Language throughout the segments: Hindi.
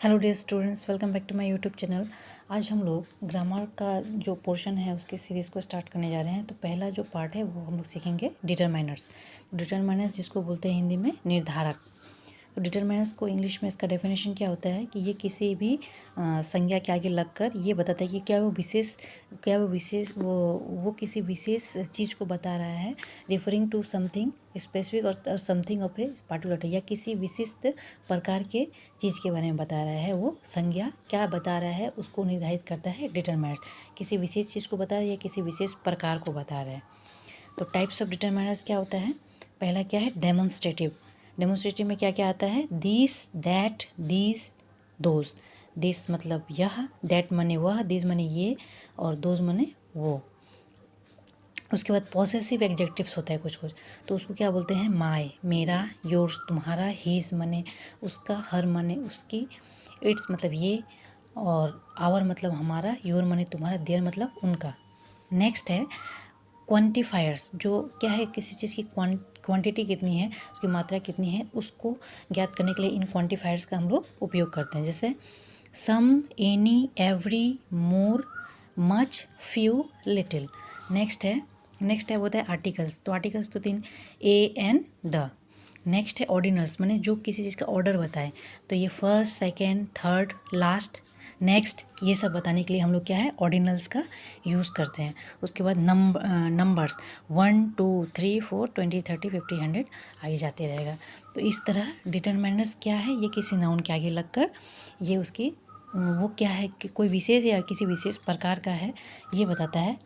Hello dear students, welcome back to my YouTube channel. आज हम लोग ग्रामर का जो पोर्शन है उसकी सीरीज़ को स्टार्ट करने जा रहे हैं। तो पहला जो पार्ट है वो हम लोग सीखेंगे डिटरमाइनर्स। डिटरमाइनर्स जिसको बोलते हैं हिंदी में निर्धारक। तो डिटरमाइनर्स को इंग्लिश में इसका डेफिनेशन क्या होता है कि ये किसी भी संज्ञा के आगे लगकर ये बताता है कि वो किसी विशेष चीज़ को बता रहा है, रेफरिंग टू समथिंग स्पेसिफिक और समथिंग ऑफ ए पार्टिकुलर, या किसी विशिष्ट प्रकार के चीज़ के बारे में बता रहा है। वो संज्ञा क्या बता रहा है उसको निर्धारित करता है डिटरमाइनर्स। किसी विशेष चीज़ को बता रहा है या किसी विशेष प्रकार को बता रहा है। तो टाइप्स ऑफ डिटरमाइनर्स क्या होता है? पहला क्या है? डेमोन्स्ट्रेटिव। डेमोन्स्ट्रेटिव में क्या क्या आता है? This, that, these, those. This मतलब यह, दैट माने वह, दीज माने ये, और दोज माने वो। उसके बाद पॉसेसिव एडजेक्टिव्स होता है कुछ कुछ, तो उसको क्या बोलते हैं? माय मेरा, योर्स तुम्हारा, हीज माने उसका, हर माने उसकी, इट्स मतलब ये, और आवर मतलब हमारा, योर माने तुम्हारा, देयर मतलब उनका। नेक्स्ट है क्वांटिफायर्स, जो क्या है? किसी चीज़ की क्वांटिटी कितनी है, उसकी मात्रा कितनी है, उसको ज्ञात करने के लिए इन क्वांटिफायर्स का हम लोग उपयोग करते हैं। जैसे सम, एनी, एवरी, मोर, मच, फ्यू, लिटिल। नेक्स्ट है वो होता है आर्टिकल्स। तो आर्टिकल्स तो तीन, ए, एन, द। नेक्स्ट है ऑर्डिनल्स, माने जो किसी चीज़ का ऑर्डर बताए। तो ये first, second, third, last, next, ये सब बताने के लिए हम लोग क्या है? ऑर्डिनल्स का यूज़ करते हैं। उसके बाद नंबर्स 1, 2, 3, 4, 20, 30, 50, 100 आगे जाते रहेगा। तो इस तरह डिटरमाइनर्स क्या है? ये किसी नाउन के आगे लगकर ये उसकी वो क्या है कि कोई विशेष या किसी विशेष प्रकार का है, ये बताता है।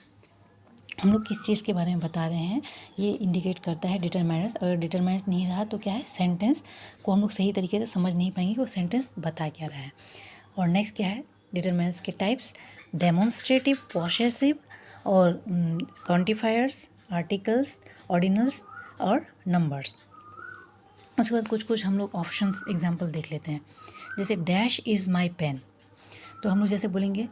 हम लोग किस चीज़ के बारे में बता रहे हैं ये इंडिकेट करता है डिटरमाइनर्स। अगर डिटरमाइनर्स नहीं रहा तो क्या है? सेंटेंस को हम लोग सही तरीके से समझ नहीं पाएंगे कि वो सेंटेंस बता क्या रहा है। और नेक्स्ट क्या है? डिटरमाइनर्स के टाइप्स, डेमोन्स्ट्रेटिव, पॉसेसिव, और क्वांटिफायर्स, आर्टिकल्स, ऑर्डिनल्स और नंबर्स। उसके बाद कुछ कुछ हम लोग ऑप्शंस एग्जाम्पल देख लेते हैं। जैसे डैश इज़ माई पेन, तो हम लोग जैसे बोलेंगे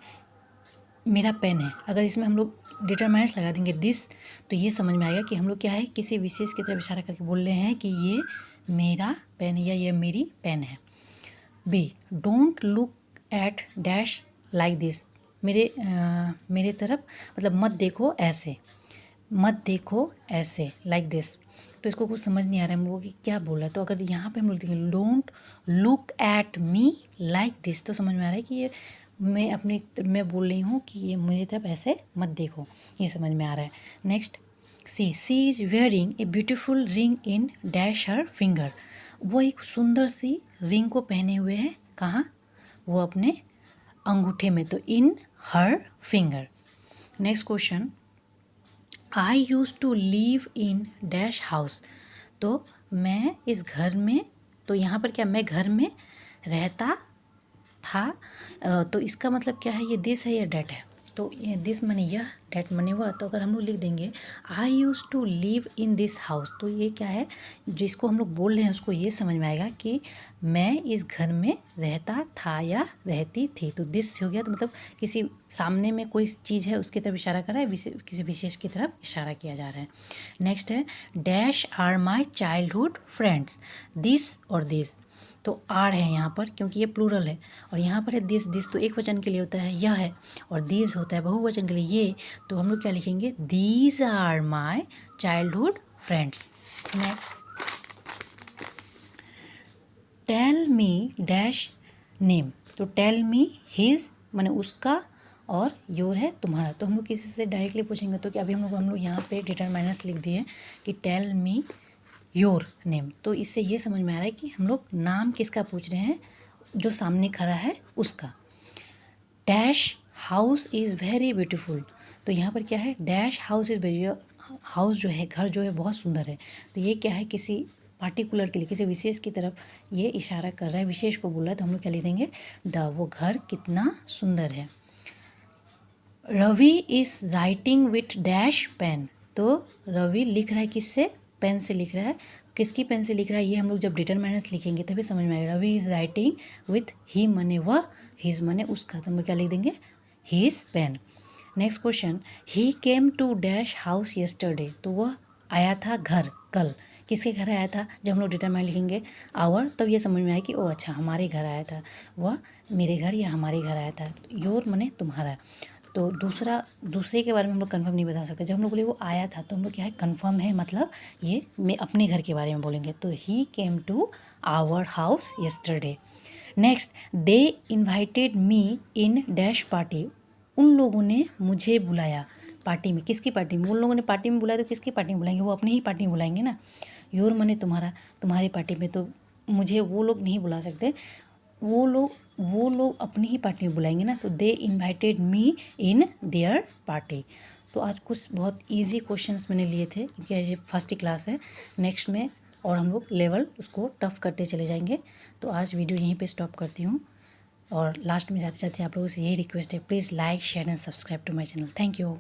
मेरा पेन है। अगर इसमें हम लोग डिटरमाइनर्स लगा देंगे दिस, तो ये समझ में आएगा कि हम लोग क्या है? किसी विशेष की तरफ इशारा करके बोल रहे हैं कि ये मेरा पेन या ये मेरी पेन है। B, don't look at dash like this, मेरे तरफ मतलब मत देखो ऐसे, मत देखो ऐसे, लाइक दिस। तो इसको कुछ समझ नहीं आ रहा है हम लोगों की क्या बोल रहा है। तो अगर यहाँ पे हम लोग देखेंगे don't look at me like this, तो समझ में आ रहा है कि ये मैं बोल रही हूँ कि ये मेरी तरफ ऐसे मत देखो, ये समझ में आ रहा है। Next, she is wearing a beautiful ring in dash her finger, वो एक सुंदर सी रिंग को पहने हुए हैं। कहाँ? वो अपने अंगूठे में, तो इन हर finger. Next question, I use to live in dash house, तो मैं इस घर में, तो यहाँ पर क्या? मैं घर में रहता था। तो इसका मतलब क्या है? ये दिस है या डैट है? तो ये दिस माने यह, डैट माने वह। तो अगर हम लोग लिख देंगे I use to live in this house, तो ये क्या है? जिसको हम लोग बोल रहे हैं उसको ये समझ में आएगा कि मैं इस घर में रहता था या रहती थी। तो दिस हो गया, तो मतलब किसी सामने में कोई चीज़ है उसकी तरफ इशारा कर रहा है, किसी विशेष की तरफ इशारा किया जा रहा है। नेक्स्ट है dash are my childhood friends, this और दिस। तो आर है यहाँ पर क्योंकि ये प्लूरल है, और यहाँ पर है दिस। दिस तो एक वचन के लिए होता है, यह है, और दीज होता है बहुवचन के लिए, ये। तो हम लोग क्या लिखेंगे? These are my childhood friends. Next, tell me dash name, तो टेल मी हिज माने उसका, और योर है तुम्हारा। तो हम लोग किसी से डायरेक्टली पूछेंगे तो कि अभी हम लोग यहाँ पे डिटरमाइनर्स लिख दिए कि टेल मी योर नेम। तो इससे ये समझ में आ रहा है कि हम लोग नाम किसका पूछ रहे हैं? जो सामने खड़ा है उसका। Dash house is very beautiful, तो यहाँ पर क्या है? Dash house is very, house जो है, घर जो है बहुत सुंदर है। तो ये क्या है? किसी पार्टिकुलर के लिए, किसी विशेष की तरफ ये इशारा कर रहा है, विशेष को बोल रहा है। तो हम लोग क्या लिख देंगे? वो घर कितना सुंदर है। Ravi is writing with dash pen, तो रवि लिख रहा है किससे? पेन से लिख रहा है। किसकी पेन से लिख रहा है? ये हम लोग जब डिटरमाइनर्स लिखेंगे तभी समझ में आएगा। रवि इज़ राइटिंग विथ ही माने वह, हिज माने उसका, तो हम लोग क्या लिख देंगे? His pen. Next question, he came to dash house yesterday, तो वह आया था घर कल। किसके घर आया था? जब हम लोग डिटरमाइन लिखेंगे आवर, तब ये समझ में आया कि ओ अच्छा हमारे घर आया था, वह मेरे घर या हमारे घर आया था। योर माने तुम्हारा। तो दूसरे के बारे में हम लोग कन्फर्म नहीं बता सकते। जब हम लोग बोले वो आया था तो हम लोग क्या है, कन्फर्म है, मतलब ये मैं अपने घर के बारे में बोलेंगे। तो he came to our house yesterday. Next, they invited me in dash party. उन लोगों ने मुझे बुलाया पार्टी में। किसकी पार्टी में? उन लोगों ने पार्टी में बुलाया तो किसकी पार्टी में बुलाएंगे? वो अपनी ही पार्टी में बुलाएंगे ना। योर माने तुम्हारा, तुम्हारी पार्टी में। तो मुझे वो लोग नहीं बुला सकते, वो लोग अपनी ही पार्टी में बुलाएंगे ना। तो they invited me in their party. तो आज कुछ बहुत इजी क्वेश्चंस मैंने लिए थे, क्योंकि आज फर्स्ट क्लास है। नेक्स्ट में और हम लोग लेवल उसको टफ करते चले जाएंगे। तो आज वीडियो यहीं पे स्टॉप करती हूँ, और लास्ट में जाते जाते आप लोगों से यही रिक्वेस्ट है, please like share and subscribe to my channel. Thank you.